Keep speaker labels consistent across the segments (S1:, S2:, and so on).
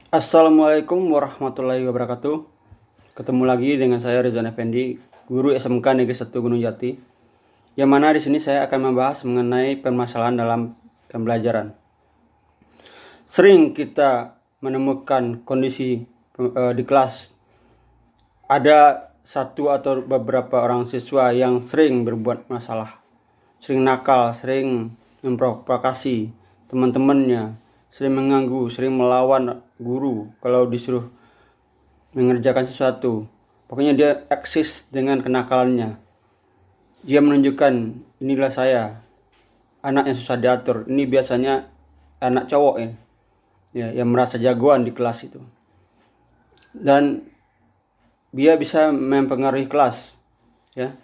S1: Assalamualaikum warahmatullahi wabarakatuh. Ketemu lagi dengan saya Rizwan Effendi, guru SMK Negeri 1 Gunung Jati. Yang mana di sini saya akan membahas mengenai permasalahan dalam pembelajaran. Sering kita menemukan kondisi di kelas ada satu atau beberapa orang siswa yang sering berbuat masalah, sering nakal, sering memprovokasi teman-temannya, sering mengganggu, sering melawan guru kalau disuruh mengerjakan sesuatu. Pokoknya dia eksis dengan kenakalannya. Dia menunjukkan, inilah saya, anak yang susah diatur. Ini biasanya anak cowok ya, yang merasa jagoan di kelas itu. Dan dia bisa mempengaruhi kelas, ya,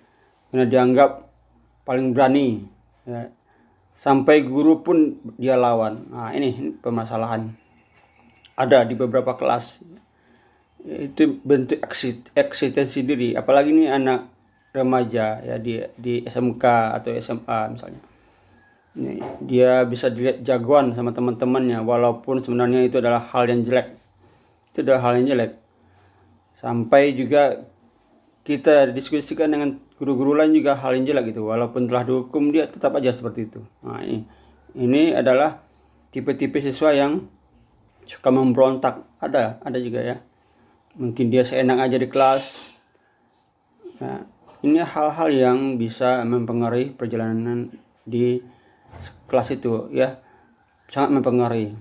S1: karena dianggap paling berani, ya. Sampai guru pun dia lawan. Nah, ini permasalahan. Ada di beberapa kelas. Itu bentuk eksistensi diri, apalagi ini anak remaja ya, di SMK atau SMA misalnya. Dia bisa dilihat jagoan sama teman-temannya, walaupun sebenarnya itu adalah hal yang jelek. Itu adalah hal yang jelek. Sampai juga kita diskusikan dengan guru-guru lain juga hal yang jelek gitu, walaupun telah dihukum dia tetap aja seperti itu. Nah, ini adalah tipe-tipe siswa yang suka memberontak. Ada juga ya. Mungkin dia seenak aja di kelas. Nah, ini hal-hal yang bisa mempengaruhi perjalanan di kelas itu ya, sangat mempengaruhi.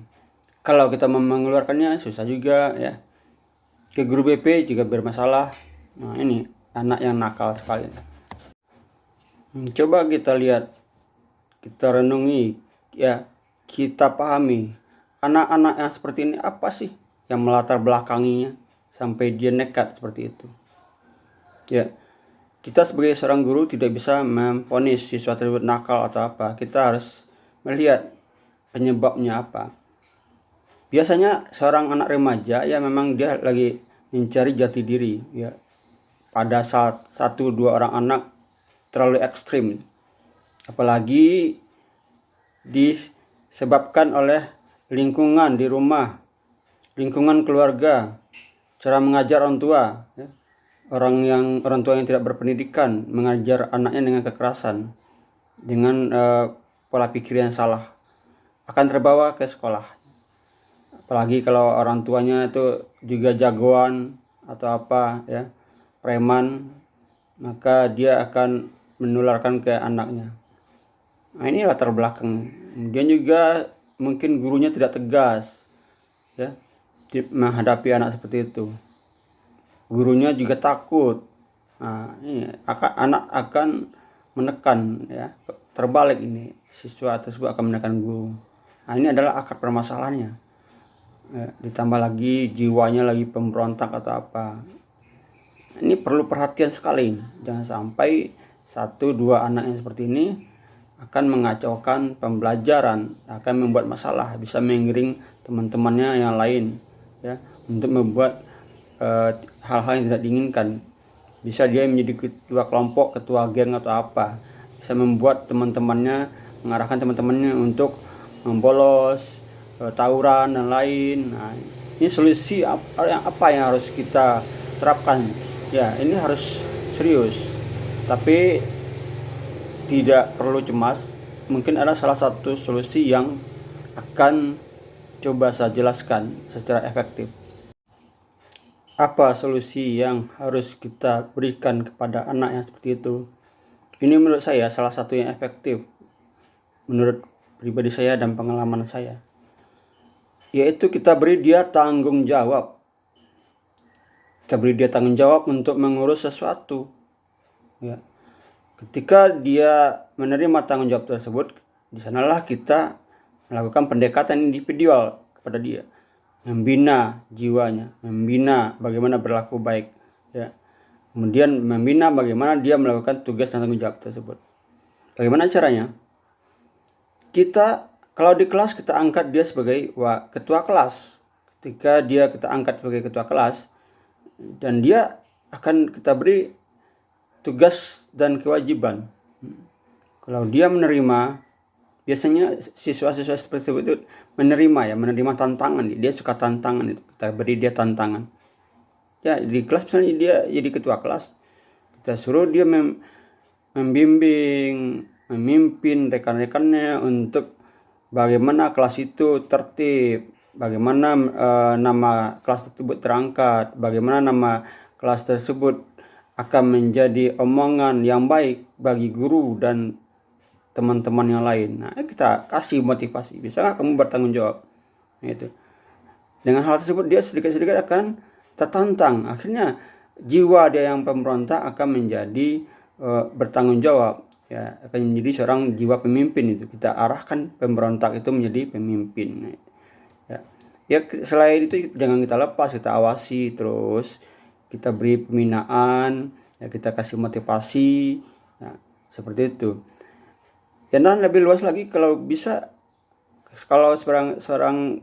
S1: Kalau kita mengeluarkannya susah juga ya. Ke guru BP juga bermasalah. Nah, ini anak yang nakal sekali. Coba kita lihat, kita renungi ya, kita pahami anak-anak yang seperti ini apa sih yang melatar belakanginya sampai dia nekat seperti itu. Ya, kita sebagai seorang guru tidak bisa memvonis siswa tersebut nakal atau apa. Kita harus melihat penyebabnya apa. Biasanya seorang anak remaja ya memang dia lagi mencari jati diri ya. Pada saat satu dua orang anak terlalu ekstrim, apalagi disebabkan oleh lingkungan di rumah, lingkungan keluarga, cara mengajar orang tua ya. Orang tua yang tidak berpendidikan mengajar anaknya dengan kekerasan, dengan pola pikir yang salah, akan terbawa ke sekolah. Apalagi kalau orang tuanya itu juga jagoan atau apa ya, preman, maka dia akan menularkan ke anaknya. Nah, ini latar belakang. Kemudian juga mungkin gurunya tidak tegas ya menghadapi anak seperti itu. Gurunya juga takut. Nah, ini anak akan menekan ya. Terbalik ini, siswa tersebut akan menekan guru. Nah, ini adalah akar permasalahannya. Ditambah lagi jiwanya lagi pemberontak atau apa. Ini perlu perhatian sekali. Jangan sampai satu dua anak yang seperti ini akan mengacaukan pembelajaran, akan membuat masalah, bisa mengiring teman-temannya yang lain ya, untuk membuat hal-hal yang tidak diinginkan. Bisa dia menjadi ketua kelompok, ketua geng atau apa, bisa membuat teman-temannya, mengarahkan teman-temannya untuk membolos, tawuran dan lain. Nah, ini solusi apa yang harus kita terapkan ya, ini harus serius, tapi tidak perlu cemas. Mungkin ada salah satu solusi yang akan coba saya jelaskan secara efektif. Apa solusi yang harus kita berikan kepada anak yang seperti itu? Ini menurut saya salah satu yang efektif, menurut pribadi saya dan pengalaman saya, yaitu kita beri dia tanggung jawab. Kita beri dia tanggung jawab untuk mengurus sesuatu ya. Ketika dia menerima tanggung jawab tersebut, di sanalah kita melakukan pendekatan individual kepada dia, membina jiwanya, membina bagaimana berlaku baik ya. Kemudian membina bagaimana dia melakukan tugas dan tanggung jawab tersebut. Bagaimana caranya? Kita kalau di kelas kita angkat dia sebagai ketua kelas. Ketika kita angkat sebagai ketua kelas, dan dia akan kita beri tugas dan kewajiban. Kalau dia menerima, biasanya siswa-siswa seperti itu menerima tantangan. Dia suka tantangan itu, kita beri dia tantangan. Ya, di kelas misalnya dia jadi ketua kelas, kita suruh dia membimbing, memimpin rekan-rekannya untuk bagaimana kelas itu tertib, bagaimana nama kelas tersebut terangkat, bagaimana nama kelas tersebut akan menjadi omongan yang baik bagi guru dan teman-teman yang lain. Nah, kita kasih motivasi, bisa nggak kamu bertanggung jawab? Itu. Dengan hal tersebut dia sedikit-sedikit akan tertantang. Akhirnya jiwa dia yang pemberontak akan menjadi bertanggung jawab. Ya, akan menjadi seorang jiwa pemimpin itu. Kita arahkan pemberontak itu menjadi pemimpin. Ya, selain itu jangan kita lepas, kita awasi terus, kita beri pembinaan, ya, kita kasih motivasi, ya, seperti itu. Dan lebih luas lagi kalau bisa, kalau seorang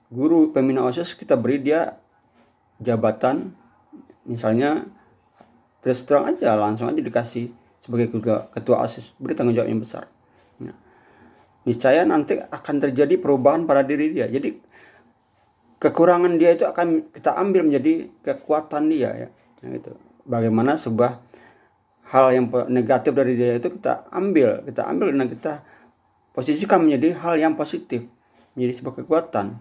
S1: guru pembina OSIS, kita beri dia jabatan, misalnya terus terang aja, langsung aja dikasih sebagai ketua OSIS, beri tanggung jawab yang besar. Ya. Niscaya nanti akan terjadi perubahan pada diri dia. Jadi kekurangan dia itu akan kita ambil menjadi kekuatan dia, ya. Gitu. Bagaimana sebuah hal yang negatif dari dia itu kita ambil dan kita posisikan menjadi hal yang positif, menjadi sebuah kekuatan.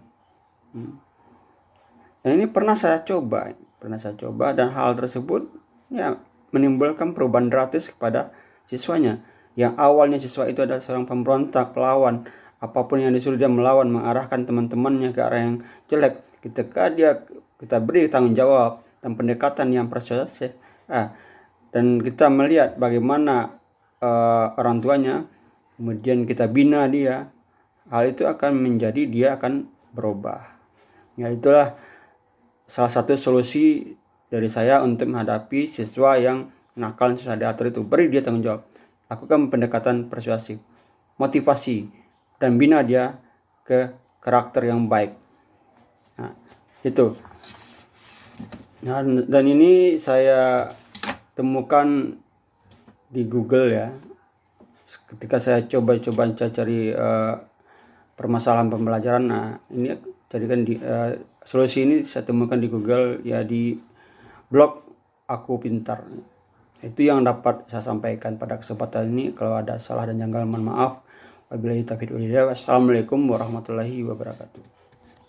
S1: Dan ini pernah saya coba dan hal tersebut ya menimbulkan perubahan drastis kepada siswanya. Yang awalnya siswa itu adalah seorang pemberontak, pelawan, apapun yang disuruh dia melawan, mengarahkan teman-temannya ke arah yang jelek. Ketika kita beri tanggung jawab dan pendekatan yang persuasif, dan kita melihat bagaimana orang tuanya, kemudian kita bina dia, hal itu akan menjadi dia akan berubah. Ya, itulah salah satu solusi dari saya untuk menghadapi siswa yang nakal, susah diatur itu. Beri dia tanggung jawab, lakukan pendekatan persuasif, motivasi, dan bina dia ke karakter yang baik. Nah, itu. Dan ini saya temukan di Google, ya. Ketika saya coba cari permasalahan pembelajaran, nah ini jadikan solusi ini saya temukan di Google, ya, di blog Aku Pintar. Itu yang dapat saya sampaikan pada kesempatan ini. Kalau ada salah dan janggal, mohon maaf. Wabillahi taufiq wal hidayah. Wassalamualaikum warahmatullahi wabarakatuh.